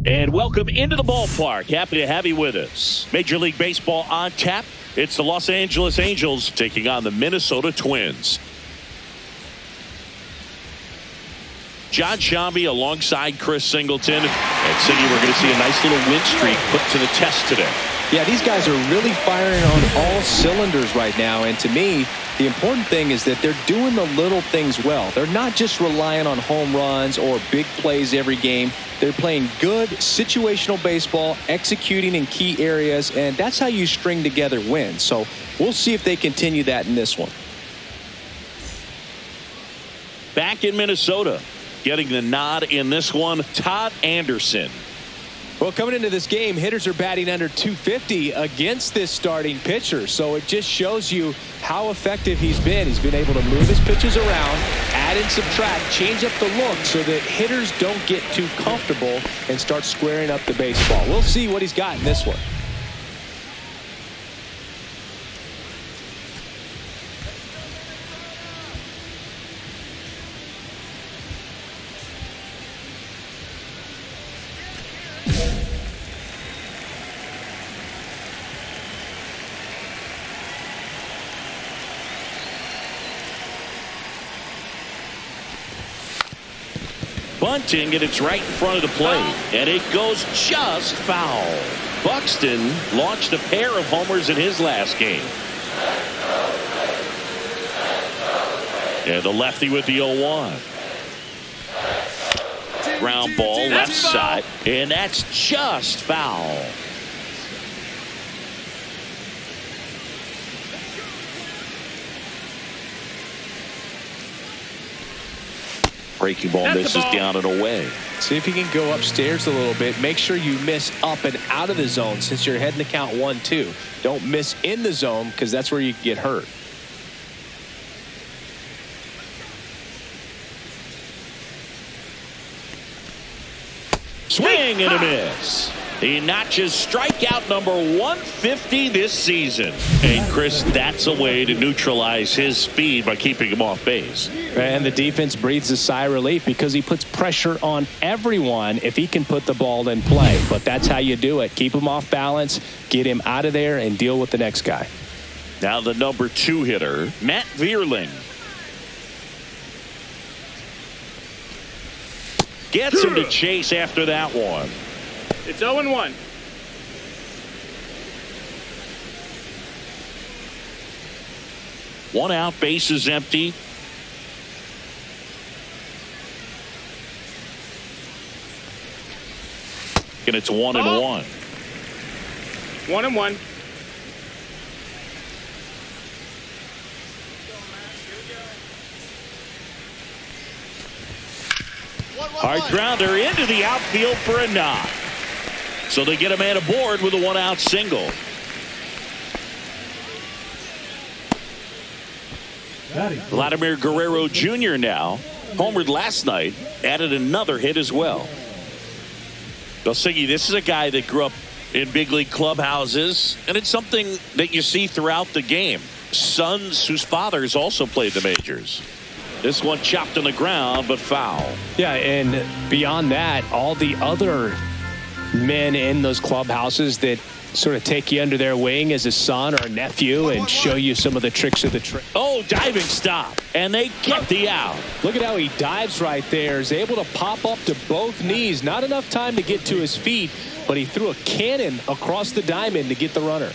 And welcome into the ballpark. Happy to have you with us. Major League Baseball on tap. It's the Los Angeles Angels taking on the Minnesota Twins. John Sciambi alongside Chris Singleton. And Siggy, we're going to see a nice little win streak put to the test today. Yeah, these guys are really firing on all cylinders right now. And to me, the important thing is that they're doing the little things well. They're not just relying on home runs or big plays every game. They're playing good situational baseball, executing in key areas, and that's how you string together wins. So we'll see if they continue that in this one. Back in Minnesota, getting the nod in this one, Todd Anderson. Well, coming into this game, hitters are batting under 250 against this starting pitcher. So it just shows you how effective he's been. He's been able to move his pitches around, add and subtract, change up the look so that hitters don't get too comfortable and start squaring up the baseball. We'll see what he's got in this one. Bunting, and it's right in front of the plate, and it goes just foul. Buxton launched a pair of homers in his last game. And the lefty with the 0-1. Ground ball left side, and that's just foul. Breaking ball misses down and away. See if you can go upstairs a little bit. Make sure you miss up and out of the zone since you're heading to count 1-2. Don't miss in the zone because that's where you get hurt. Swing and a miss. He notches strikeout number 150 this season. And Chris, that's a way to neutralize his speed by keeping him off base. And the defense breathes a sigh of relief because he puts pressure on everyone if he can put the ball in play. But that's how you do it. Keep him off balance, get him out of there, and deal with the next guy. Now the number 2 hitter, Matt Vierling. Gets him to chase after that one. It's 0-1. One out, base is empty. And it's 1-1. 1-1. Hard grounder into the outfield for a knock. So they get a man aboard with a 1-out single. Vladimir Guerrero Jr. now homered last night, added another hit as well. Well, Siggy, this is a guy that grew up in big league clubhouses, and it's something that you see throughout the game. Sons whose fathers also played the majors. This one chopped on the ground, but foul. Yeah, and beyond that, all the other men in those clubhouses that sort of take you under their wing as a son or a nephew and show you some of the tricks of the trade. Oh, diving stop, and they get the out. Look at how he dives right there. Is able to pop up to both knees. Not enough time to get to his feet, but he threw a cannon across the diamond to get the runner.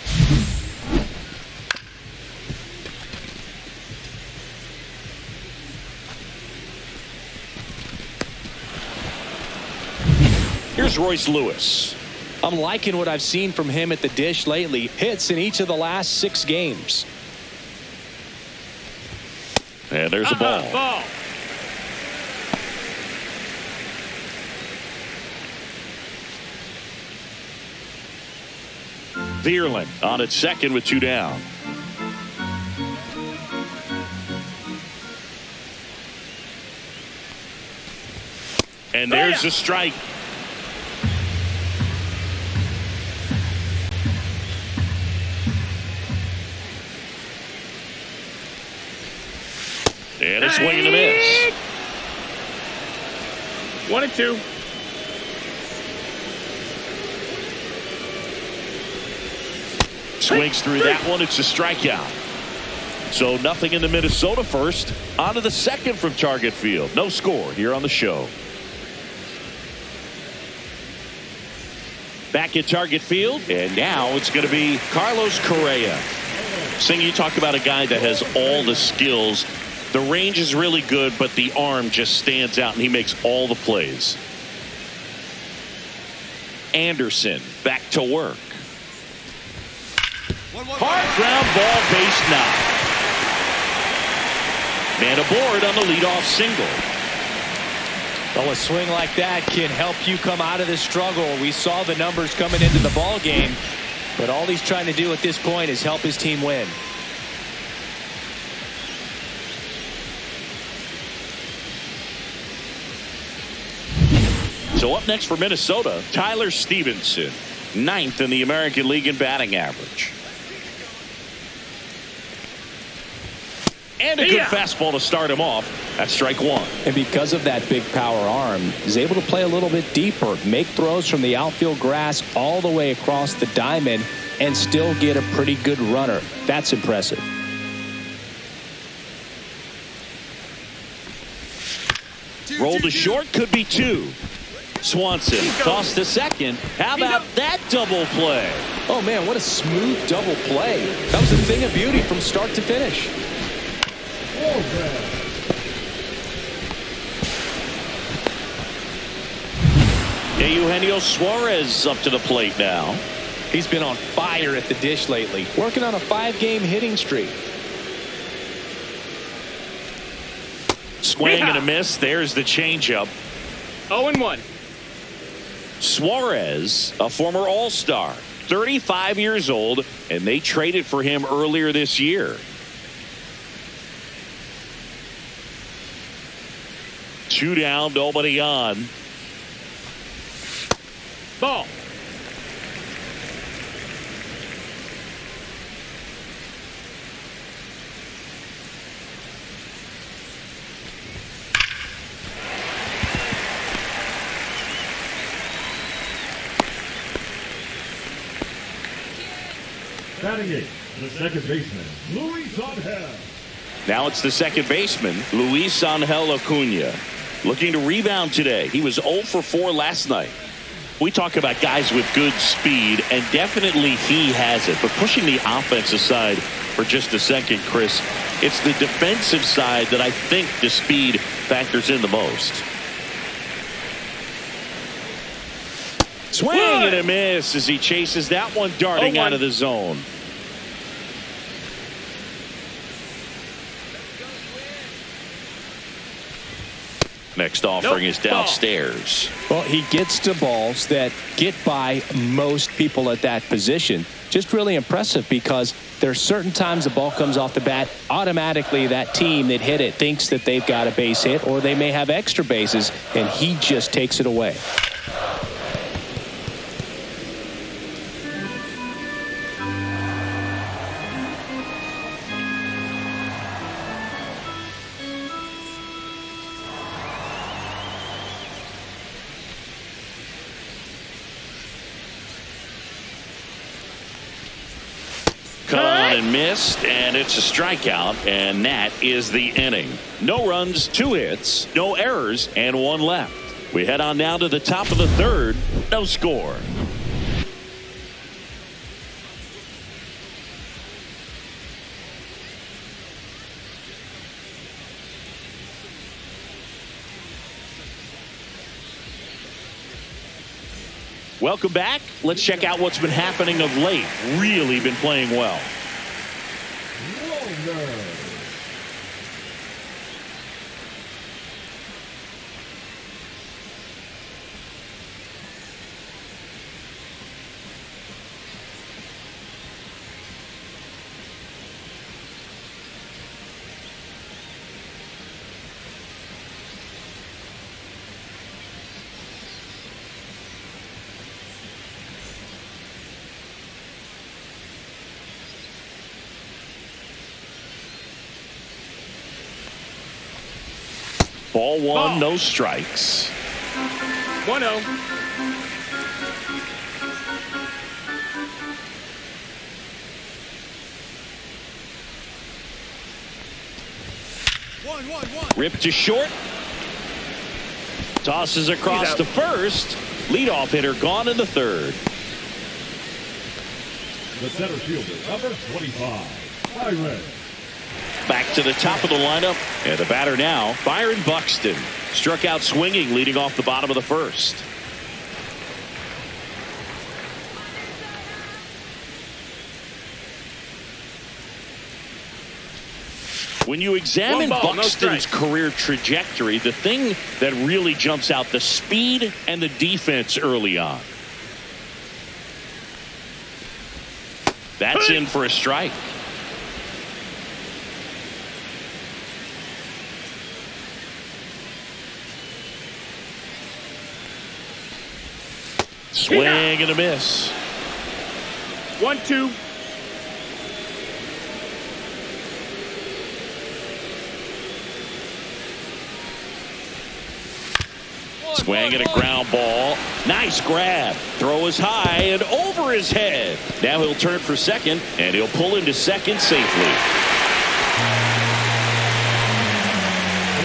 Here's Royce Lewis. I'm liking what I've seen from him at the dish lately. Hits in each of the last 6 games. And there's a ball. Vierling on at second with 2 down. And there's a strike. And a swing and a miss. 1-2. Swings through that one. It's a strikeout. So nothing in the Minnesota first. On to the second from Target Field. No score here on the show. Back at Target Field, and now it's going to be Carlos Correa. Sing, you talk about a guy that has all the skills. The range is really good, but the arm just stands out, and he makes all the plays. Anderson back to work. Hard ground ball, base knock. Man aboard on the leadoff single. Well, a swing like that can help you come out of this struggle. We saw the numbers coming into the ball game, but all he's trying to do at this point is help his team win. So up next for Minnesota, Tyler Stevenson, 9th in the American League in batting average. And a good fastball to start him off. That's strike one. And because of that big power arm, he's able to play a little bit deeper, make throws from the outfield grass all the way across the diamond, and still get a pretty good runner. That's impressive. Roll to short, could be two. Swanson tossed to second. How about that double play? Oh, man, what a smooth double play. That was a thing of beauty from start to finish. Eugenio Suarez up to the plate now. He's been on fire at the dish lately, working on a 5-game hitting streak. Swing and a miss. There's the changeup. 0-1. Suarez, a former All-Star, 35 years old, and they traded for him earlier this year. 2 down, nobody on. Ball. Batting eighth, the second baseman, Luis Angel. Now it's the second baseman, Luis Angel Acuna. Looking to rebound today. He was 0 for 4 last night. We talk about guys with good speed, and definitely he has it. But pushing the offense aside for just a second, Chris, it's the defensive side that I think the speed factors in the most. Swing and a miss as he chases that one darting out of the zone. Next offering is downstairs. Well, he gets to balls that get by most people at that position. Just really impressive because there's certain times the ball comes off the bat, automatically that team that hit it thinks that they've got a base hit or they may have extra bases, and he just takes it away. And missed, and it's a strikeout, and that is the inning. No runs, 2 hits, no errors, and 1 left. We head on now to the top of the third. No score. Welcome back. Let's check out what's been happening of late. Really been playing well. Ball one, no strikes. 1-0. Ripped to short. Tosses across to first. Leadoff hitter gone in the third. The center fielder, number 25, Byron. Back to the top of the lineup. And the batter now, Byron Buxton. Struck out swinging, leading off the bottom of the first. When you examine Buxton's career trajectory, the thing that really jumps out, the speed and the defense early on. That's in for a strike. Swing and a miss. 1-2. Swing and a ground ball. Nice grab. Throw is high and over his head. Now he'll turn for second, and he'll pull into second safely.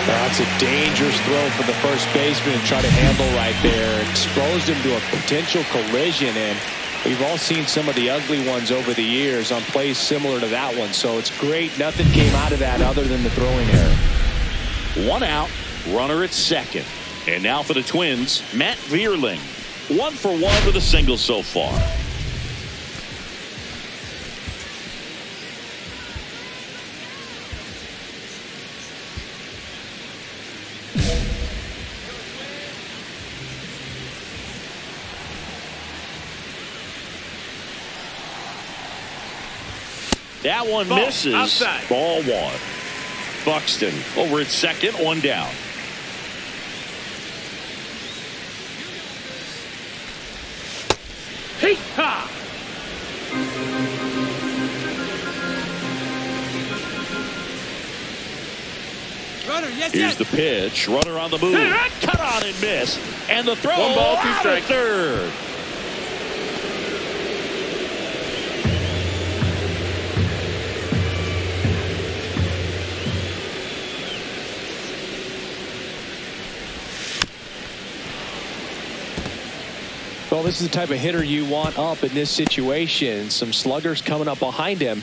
That's a dangerous throw for the first baseman to try to handle right there. Exposed him to a potential collision, and we've all seen some of the ugly ones over the years on plays similar to that one. So it's great. Nothing came out of that other than the throwing error. One out, runner at second. And now for the Twins, Matt Vierling. 1 for 1 with a single so far. That one misses. Outside. Ball 1. Buxton over at second, 1 down. Hey-ha! Here's the pitch. Runner on the move. Cut on and miss. And the throw. 1 ball, 2 out strikes. at third. Well, this is the type of hitter you want up in this situation. Some sluggers coming up behind him.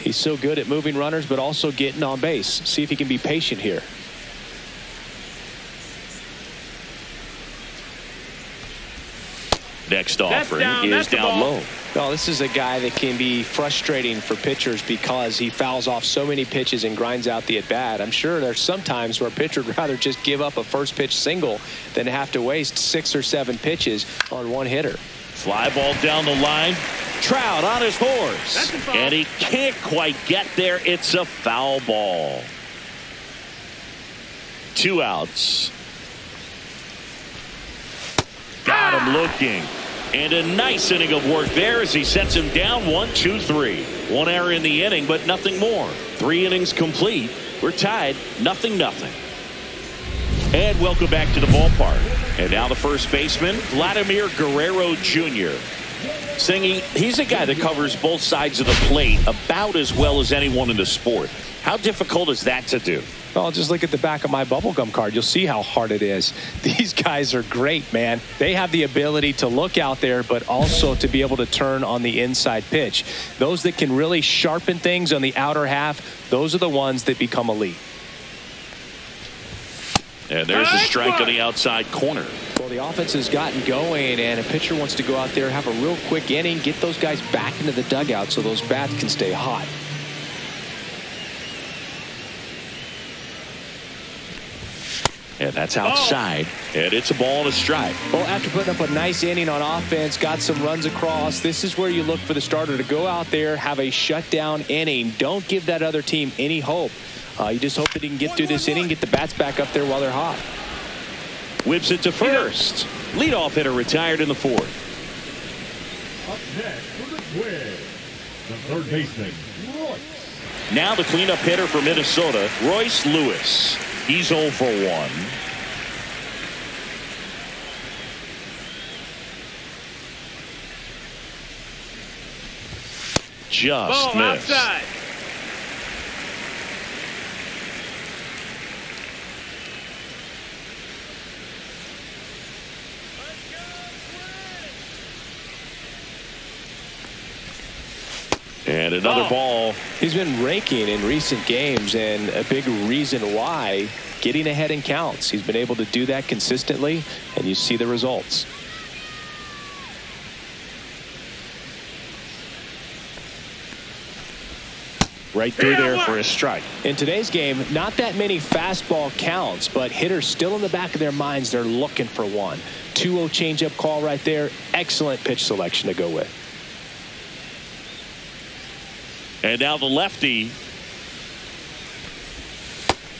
He's so good at moving runners, but also getting on base. See if he can be patient here. Next offering down, is that's the down ball. low. Well, this is a guy that can be frustrating for pitchers because he fouls off so many pitches and grinds out the at-bat. I'm sure there's some times where a pitcher would rather just give up a first pitch single than have to waste 6 or 7 pitches on one hitter. Fly ball down the line. Trout on his horse. And he can't quite get there. It's a foul ball. 2 outs. Got him looking. And a nice inning of work there as he sets him down 1, 2, 3. 1 error in the inning, but nothing more. 3 innings complete. We're tied 0-0. And welcome back to the ballpark. And now the first baseman, Vladimir Guerrero Jr. Singy, he's a guy that covers both sides of the plate about as well as anyone in the sport. How difficult is that to do? Well, just look at the back of my bubblegum card. You'll see how hard it is. These guys are great, man. They have the ability to look out there, but also to be able to turn on the inside pitch. Those that can really sharpen things on the outer half, those are the ones that become elite. And there's a strike on the outside corner. Well, the offense has gotten going, and a pitcher wants to go out there, have a real quick inning, get those guys back into the dugout so those bats can stay hot. And that's outside. And it's a ball and a strike. Well, after putting up a nice inning on offense, got some runs across, this is where you look for the starter to go out there, have a shutdown inning. Don't give that other team any hope. You just hope that he can get through this inning, get the bats back up there while they're hot. Whips it to first. Leadoff hitter retired in the 4th. Up next for the Twins, the third baseman, Royce. Now the cleanup hitter for Minnesota, Royce Lewis. He's 0 for 1. Just Ball missed. outside. And another ball. He's been raking in recent games, and a big reason why, getting ahead in counts. He's been able to do that consistently, and you see the results. Right through there for a strike. In today's game, not that many fastball counts, but hitters still in the back of their minds, they're looking for one. 2-0 changeup call right there. Excellent pitch selection to go with. And now the lefty.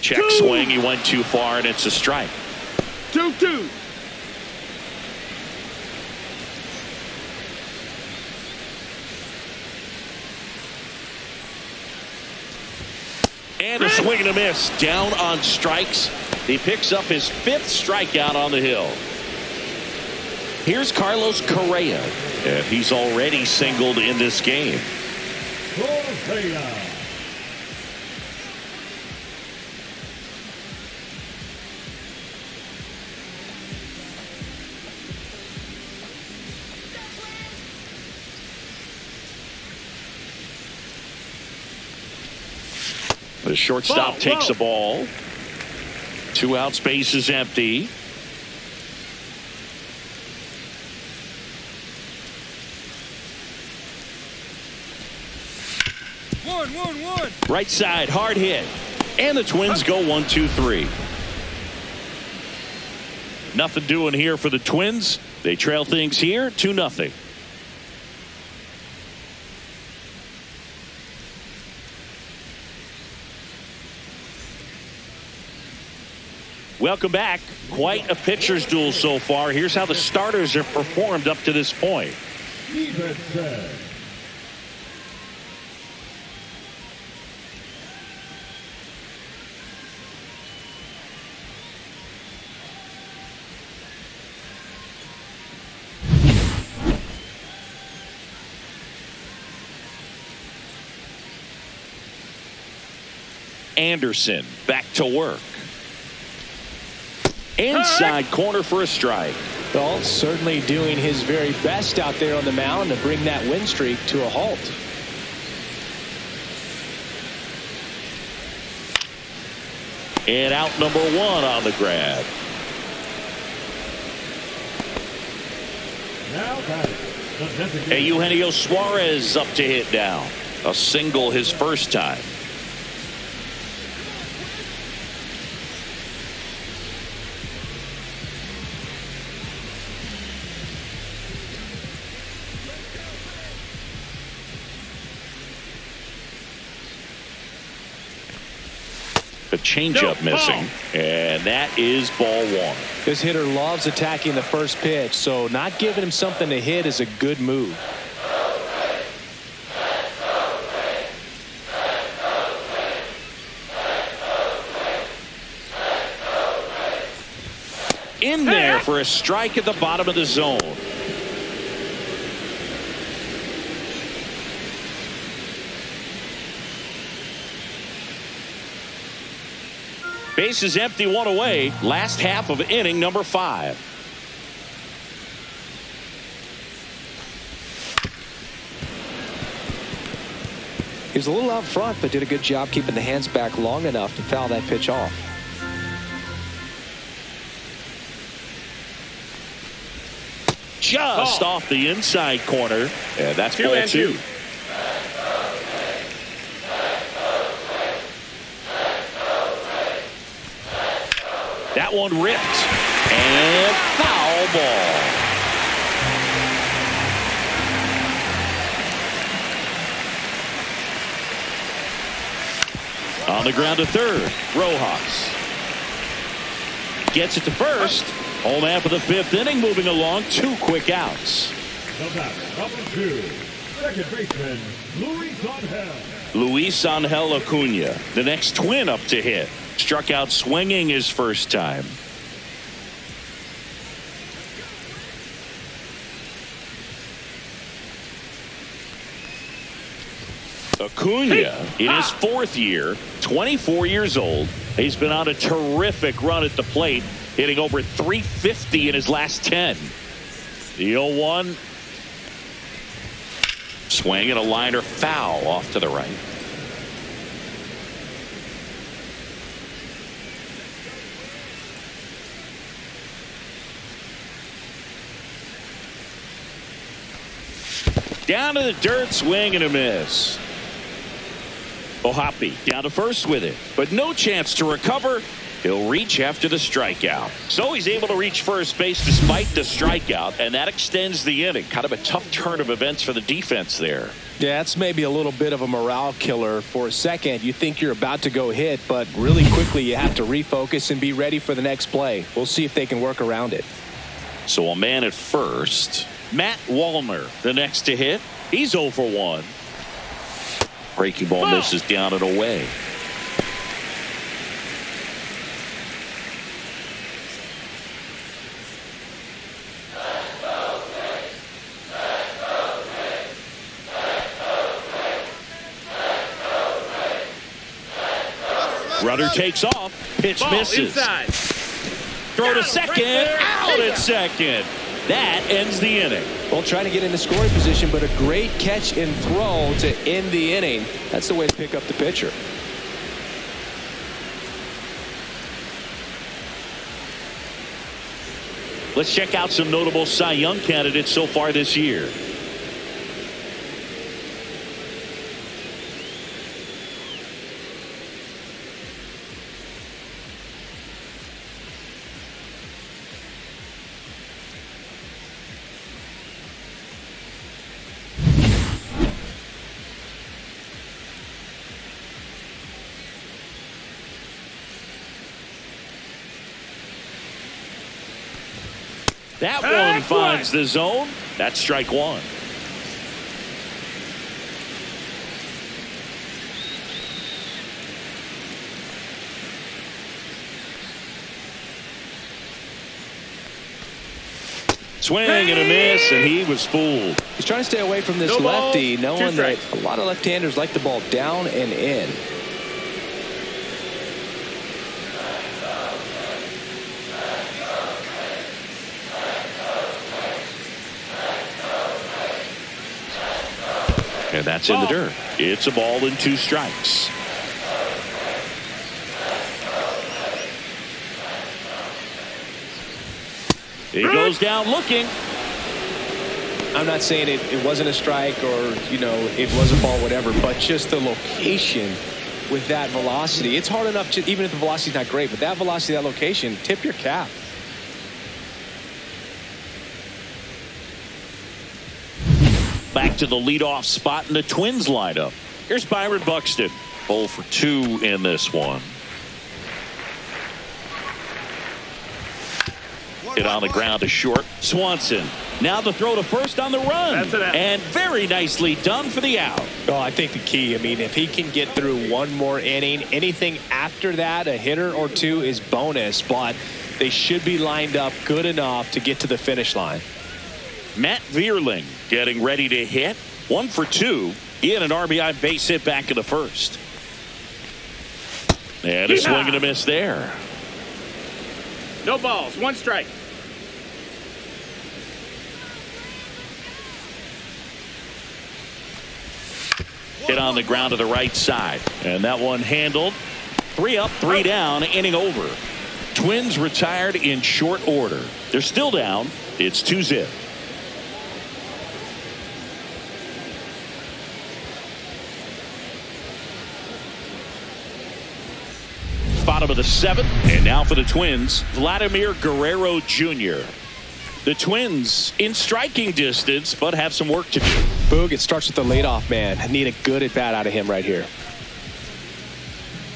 Check swing. He went too far, and it's a strike. 2-2. And a swing and a miss. Down on strikes. He picks up his 5th strikeout on the hill. Here's Carlos Correa. And he's already singled in this game. Correa. The shortstop takes the ball. 2 out, space is empty. One. Right side, hard hit. And the Twins go 1-2-3. Nothing doing here for the Twins. They trail things here 2-0. Welcome back. Quite a pitcher's duel so far. Here's how the starters have performed up to this point. Stevenson. Anderson back to work. Inside corner for a strike. Well, certainly doing his very best out there on the mound to bring that win streak to a halt. And out number 1 on the grab. Now batting, the designated. Eugenio Suarez up to hit now. A single his first time. A changeup missing, and that is ball 1. This hitter loves attacking the first pitch, so not giving him something to hit is a good move. In there for a strike at the bottom of the zone. Base is empty, 1 away. Last half of inning number 5. He was a little out front, but did a good job keeping the hands back long enough to foul that pitch off. Just off the inside corner, and that's ball 2. That one ripped, and foul ball. On the ground to third, Rojas gets it to first. Home half of the 5th inning, moving along. 2 quick outs. The batter, number 2, second baseman, Luis Angel Acuna, the next Twin up to hit. Struck out swinging his first time. Acuna in his 4th year, 24 years old. He's been on a terrific run at the plate, hitting over 350 in his last 10. The 0-1. Swing and a liner foul off to the right. Down to the dirt, swing and a miss. Ohapi down to first with it, but no chance to recover. He'll reach after the strikeout. So he's able to reach first base despite the strikeout, and that extends the inning. Kind of a tough turn of events for the defense there. Yeah, it's maybe a little bit of a morale killer. For a second, you think you're about to go hit, but really quickly you have to refocus and be ready for the next play. We'll see if they can work around it. So a man at first. Matt Wallner, the next to hit. He's 0 for 1. Breaking ball misses down and away. Runner takes off. Pitch misses. Inside. Throw to second. Out at second. That ends the inning. Well, trying to get into scoring position, but a great catch and throw to end the inning. That's the way to pick up the pitcher. Let's check out some notable Cy Young candidates so far this year. That one finds the zone. That's strike one. Swing and a miss, and he was fooled. He's trying to stay away from this lefty, knowing that a lot of left-handers like the ball down and in. And that's in the dirt. It's a ball and 2 strikes. He goes down looking. I'm not saying it wasn't a strike or, you know, it was a ball, whatever, but just the location with that velocity. It's hard enough to, even if the velocity's not great, but that velocity, that location, tip your cap. Back to the leadoff spot in the Twins lineup. Here's Byron Buxton. 0 for 2 in this one. Hit on the ground to short. Swanson. Now the throw to first on the run. And very nicely done for the out. Oh, I think the key, I mean, if he can get through one more inning, anything after that, a hitter or two is bonus, but they should be lined up good enough to get to the finish line. Matt Vierling getting ready to hit. 1 for 2. He had an RBI base hit back in the first. And a swing and a miss there. No balls. 1 strike. Hit on the ground to the right side. And that one handled. 3 up, 3 down, inning over. Twins retired in short order. They're still down. It's 2-0. Bottom of the 7th, and now for the Twins, Vladimir Guerrero Jr. The Twins in striking distance, but have some work to do. Boog, it starts with the leadoff man. I need a good at bat out of him right here.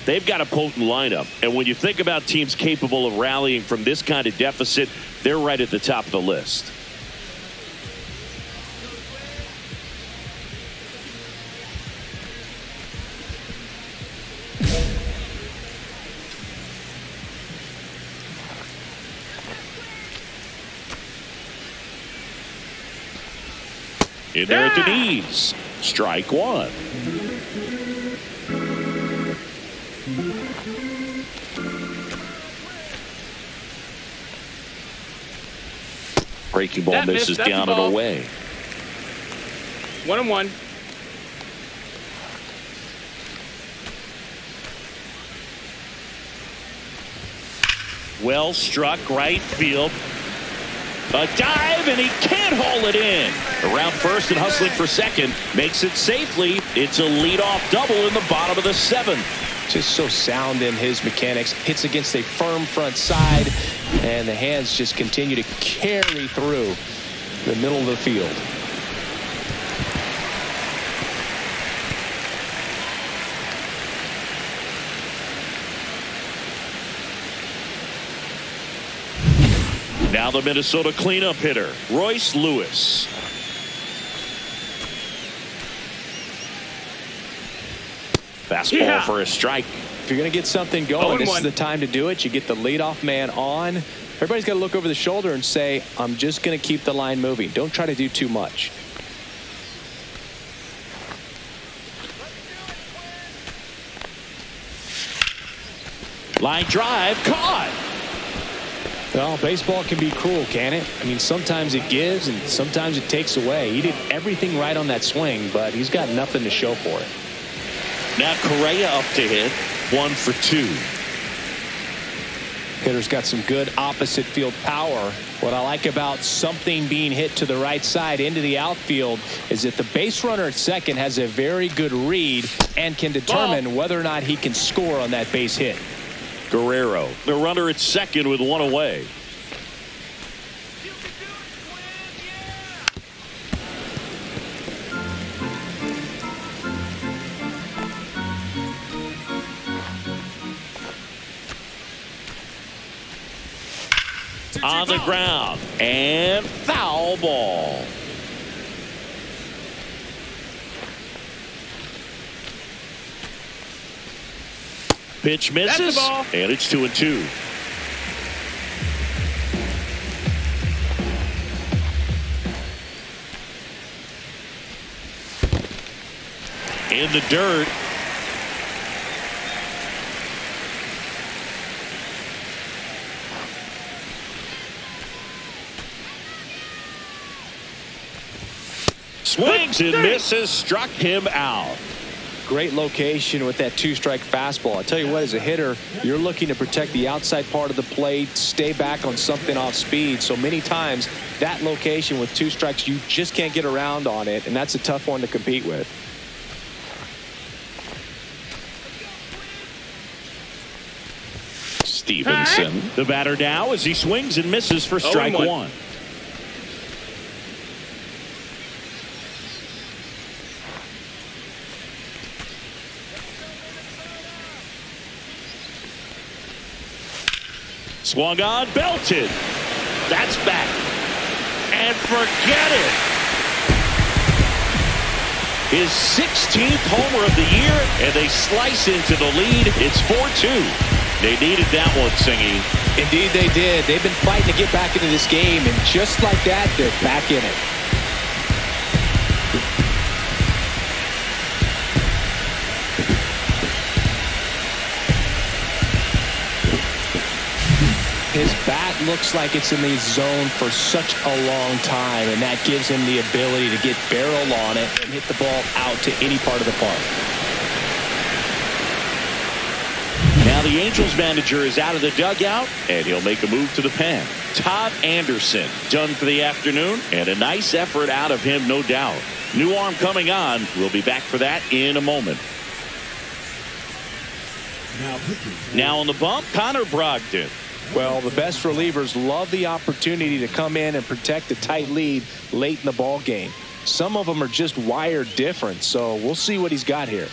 They've got a potent lineup, and when you think about teams capable of rallying from this kind of deficit, they're right at the top of the list. In there at the knees. Strike one. Breaking ball misses down and away. 1-1. Well struck right field. A dive, and he can't haul it in. Around first and hustling for second. Makes it safely. It's a leadoff double in the bottom of the 7th. Just so sound in his mechanics. Hits against a firm front side, and the hands just continue to carry through the middle of the field. Now the Minnesota cleanup hitter, Royce Lewis. Fastball for a strike. If you're going to get something going, this is the time to do it. You get the leadoff man on. Everybody's got to look over the shoulder and say, I'm just going to keep the line moving. Don't try to do too much. Line drive, caught. Well, baseball can be cruel, can it? I mean, sometimes it gives and sometimes it takes away. He did everything right on that swing, but he's got nothing to show for it. Now Correa up to hit, 1 for 2. Hitter's got some good opposite field power. What I like about something being hit to the right side into the outfield is that the base runner at second has a very good read and can determine whether or not he can score on that base hit. Guerrero, the runner at second with 1 away. On the ground and foul ball. Pitch misses, and it's 2-2. In the dirt. Swings and misses, struck him out. Great location with that 2-strike fastball. I tell you what, as a hitter, you're looking to protect the outside part of the plate, stay back on something off speed. So many times that location with 2 strikes, you just can't get around on it, and that's a tough one to compete with. Stevenson, the batter now as he swings and misses for strike 1. Swung on, belted. That's back. And forget it. His 16th homer of the year, and they slice into the lead. It's 4-2. They needed that one, Singy. Indeed they did. They've been fighting to get back into this game, and just like that, they're back in it. His bat looks like it's in the zone for such a long time, and that gives him the ability to get barrel on it and hit the ball out to any part of the park. Now the Angels manager is out of the dugout, and he'll make a move to the pen. Todd Anderson done for the afternoon, and a nice effort out of him, no doubt. New arm coming on. We'll be back for that in a moment. Now on the bump, Connor Brogdon. Well, the best relievers love the opportunity to come in and protect a tight lead late in the ball game. Some of them are just wired different, so we'll see what he's got here.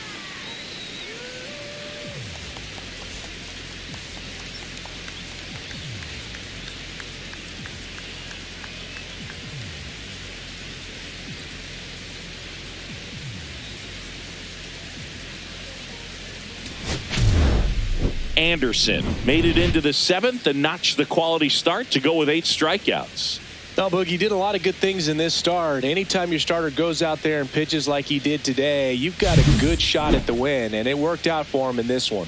Anderson made it into the 7th and notched the quality start to go with 8 strikeouts. Now, Boogie did a lot of good things in this start. Anytime your starter goes out there and pitches like he did today, you've got a good shot at the win, and it worked out for him in this one.